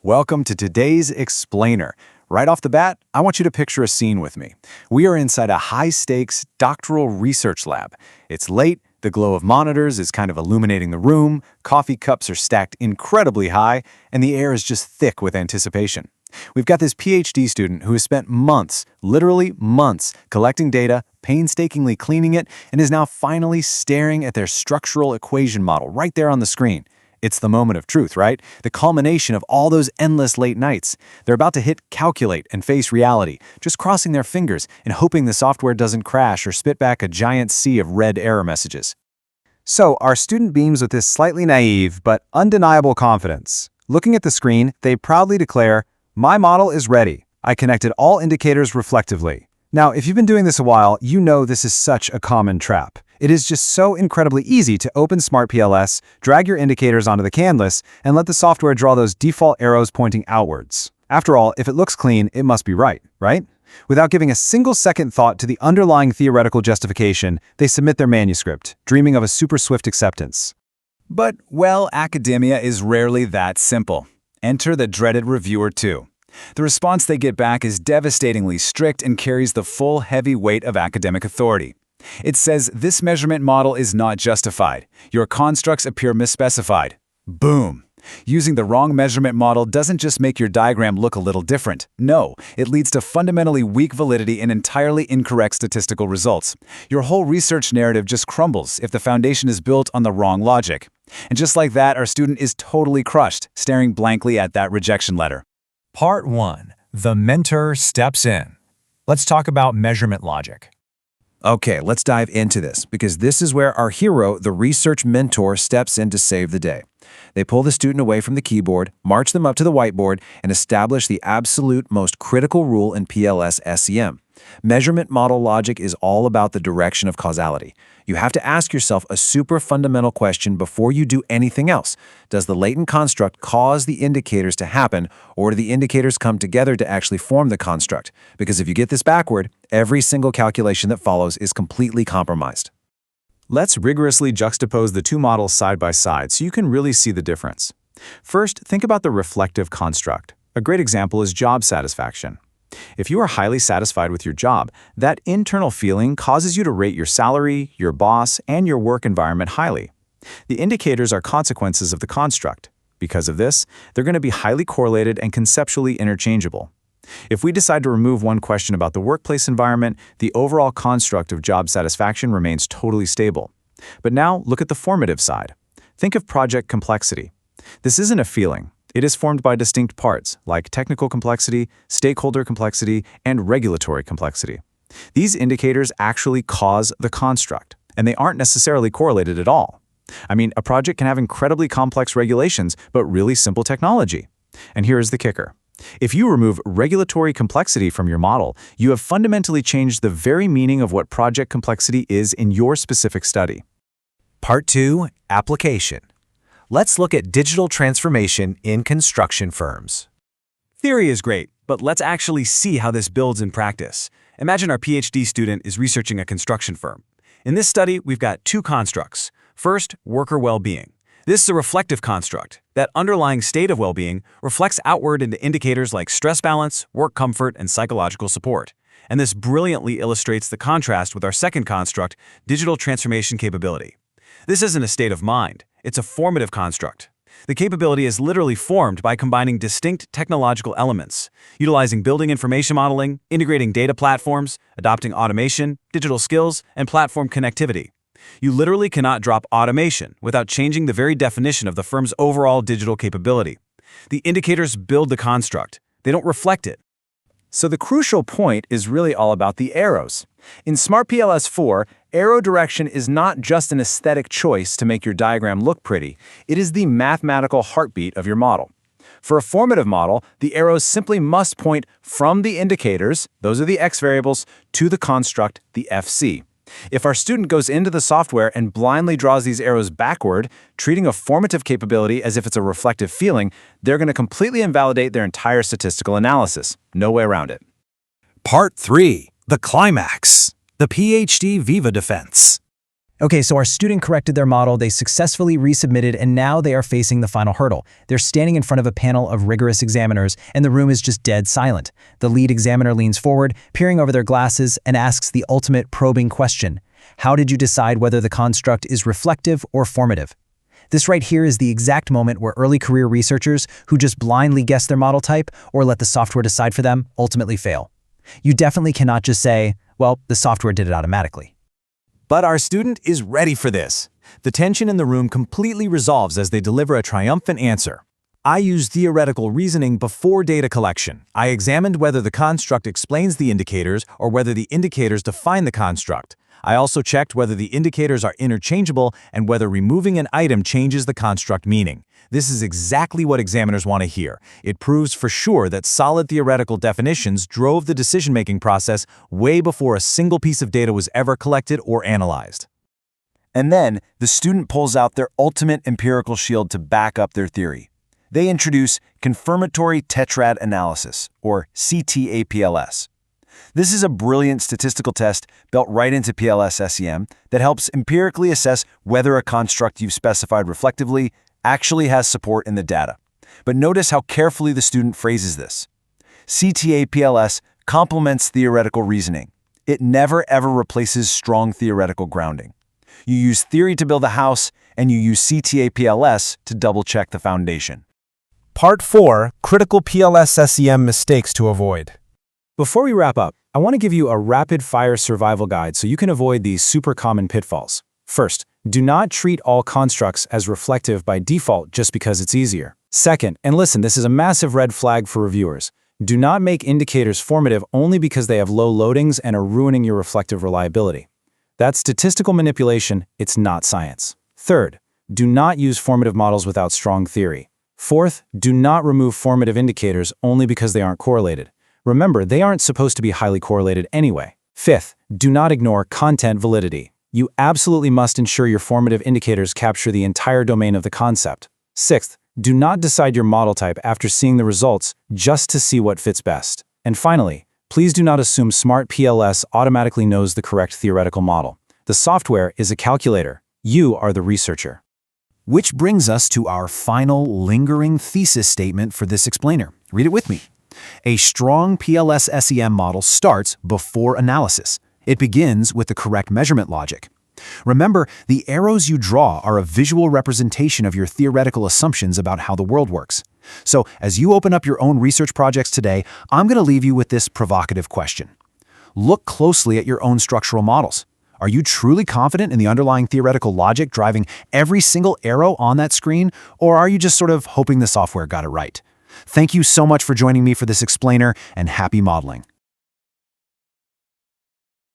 Welcome to today's Explainer. Right off the bat, I want you to picture a scene with me. We are inside a high-stakes doctoral research lab. It's late, the glow of monitors is kind of illuminating the room, coffee cups are stacked incredibly high, and the air is just thick with anticipation. We've got this PhD student who has spent months, literally months, collecting data, painstakingly cleaning it, and is now finally staring at their structural equation model right there on the screen. It's the moment of truth, right? The culmination of all those endless late nights. They're about to hit calculate and face reality, just crossing their fingers and hoping the software doesn't crash or spit back a giant sea of red error messages. So our student beams with this slightly naive but undeniable confidence. Looking at the screen, they proudly declare, "My model is ready. I connected all indicators reflectively." Now, if you've been doing this a while, you know this is such a common trap. It is just so incredibly easy to open SmartPLS, drag your indicators onto the canvas, and let the software draw those default arrows pointing outwards. After all, if it looks clean, it must be right? Without giving a single second thought to the underlying theoretical justification, they submit their manuscript, dreaming of a super swift acceptance. But, well, academia is rarely that simple. Enter the dreaded reviewer 2. The response they get back is devastatingly strict and carries the full heavy weight of academic authority. It says this measurement model is not justified. Your constructs appear misspecified. Boom! Using the wrong measurement model doesn't just make your diagram look a little different. No, it leads to fundamentally weak validity and entirely incorrect statistical results. Your whole research narrative just crumbles if the foundation is built on the wrong logic. And just like that, our student is totally crushed, staring blankly at that rejection letter. Part 1. The mentor steps in. Let's talk about measurement logic. Okay, let's dive into this, because this is where our hero, the research mentor, steps in to save the day. They pull the student away from the keyboard, march them up to the whiteboard, and establish the absolute most critical rule in PLS-SEM. Measurement model logic is all about the direction of causality. You have to ask yourself a super fundamental question before you do anything else. Does the latent construct cause the indicators to happen, or do the indicators come together to actually form the construct? Because if you get this backward, every single calculation that follows is completely compromised. Let's rigorously juxtapose the two models side by side so you can really see the difference. First, think about the reflective construct. A great example is job satisfaction. If you are highly satisfied with your job, that internal feeling causes you to rate your salary, your boss, and your work environment highly. The indicators are consequences of the construct. Because of this, they're going to be highly correlated and conceptually interchangeable. If we decide to remove one question about the workplace environment, the overall construct of job satisfaction remains totally stable. But now, look at the formative side. Think of project complexity. This isn't a feeling. It is formed by distinct parts, like technical complexity, stakeholder complexity, and regulatory complexity. These indicators actually cause the construct, and they aren't necessarily correlated at all. I mean, a project can have incredibly complex regulations, but really simple technology. And here is the kicker. If you remove regulatory complexity from your model, you have fundamentally changed the very meaning of what project complexity is in your specific study. Part 2. Application. Let's look at digital transformation in construction firms. Theory is great, but let's actually see how this builds in practice. Imagine our PhD student is researching a construction firm. In this study, we've got two constructs. First, worker well-being. This is a reflective construct. That underlying state of well-being reflects outward into indicators like stress balance, work comfort, and psychological support. And this brilliantly illustrates the contrast with our second construct, digital transformation capability. This isn't a state of mind. It's a formative construct. The capability is literally formed by combining distinct technological elements, utilizing building information modeling, integrating data platforms, adopting automation, digital skills, and platform connectivity. You literally cannot drop automation without changing the very definition of the firm's overall digital capability. The indicators build the construct. They don't reflect it. So the crucial point is really all about the arrows. In SmartPLS 4, arrow direction is not just an aesthetic choice to make your diagram look pretty. It is the mathematical heartbeat of your model. For a formative model, the arrows simply must point from the indicators, those are the x variables, to the construct, the FC. If our student goes into the software and blindly draws these arrows backward, treating a formative capability as if it's a reflective feeling, they're going to completely invalidate their entire statistical analysis. No way around it. Part 3. The climax. The PhD Viva defense. Okay, so our student corrected their model, they successfully resubmitted, and now they are facing the final hurdle. They're standing in front of a panel of rigorous examiners, and the room is just dead silent. The lead examiner leans forward, peering over their glasses, and asks the ultimate probing question. How did you decide whether the construct is reflective or formative? This right here is the exact moment where early career researchers who just blindly guess their model type or let the software decide for them ultimately fail. You definitely cannot just say, well, the software did it automatically. But our student is ready for this. The tension in the room completely resolves as they deliver a triumphant answer. I used theoretical reasoning before data collection. I examined whether the construct explains the indicators or whether the indicators define the construct. I also checked whether the indicators are interchangeable and whether removing an item changes the construct meaning. This is exactly what examiners want to hear. It proves for sure that solid theoretical definitions drove the decision-making process way before a single piece of data was ever collected or analyzed. And then, the student pulls out their ultimate empirical shield to back up their theory. They introduce confirmatory tetrad analysis, or CTA-PLS. This is a brilliant statistical test built right into PLS-SEM that helps empirically assess whether a construct you've specified reflectively actually has support in the data. But notice how carefully the student phrases this. CTA-PLS complements theoretical reasoning. It never ever replaces strong theoretical grounding. You use theory to build a house, and you use CTA-PLS to double-check the foundation. Part 4, Critical PLS-SEM Mistakes to Avoid. Before we wrap up, I want to give you a rapid-fire survival guide so you can avoid these super common pitfalls. First, do not treat all constructs as reflective by default just because it's easier. Second, and listen, this is a massive red flag for reviewers, do not make indicators formative only because they have low loadings and are ruining your reflective reliability. That's statistical manipulation, it's not science. Third, do not use formative models without strong theory. Fourth, do not remove formative indicators only because they aren't correlated. Remember, they aren't supposed to be highly correlated anyway. Fifth, do not ignore content validity. You absolutely must ensure your formative indicators capture the entire domain of the concept. Sixth, do not decide your model type after seeing the results just to see what fits best. And finally, please do not assume SmartPLS automatically knows the correct theoretical model. The software is a calculator. You are the researcher. Which brings us to our final lingering thesis statement for this explainer. Read it with me. A strong PLS-SEM model starts before analysis. It begins with the correct measurement logic. Remember, the arrows you draw are a visual representation of your theoretical assumptions about how the world works. So, as you open up your own research projects today, I'm going to leave you with this provocative question. Look closely at your own structural models. Are you truly confident in the underlying theoretical logic driving every single arrow on that screen, or are you just sort of hoping the software got it right? Thank you so much for joining me for this explainer, and happy modeling.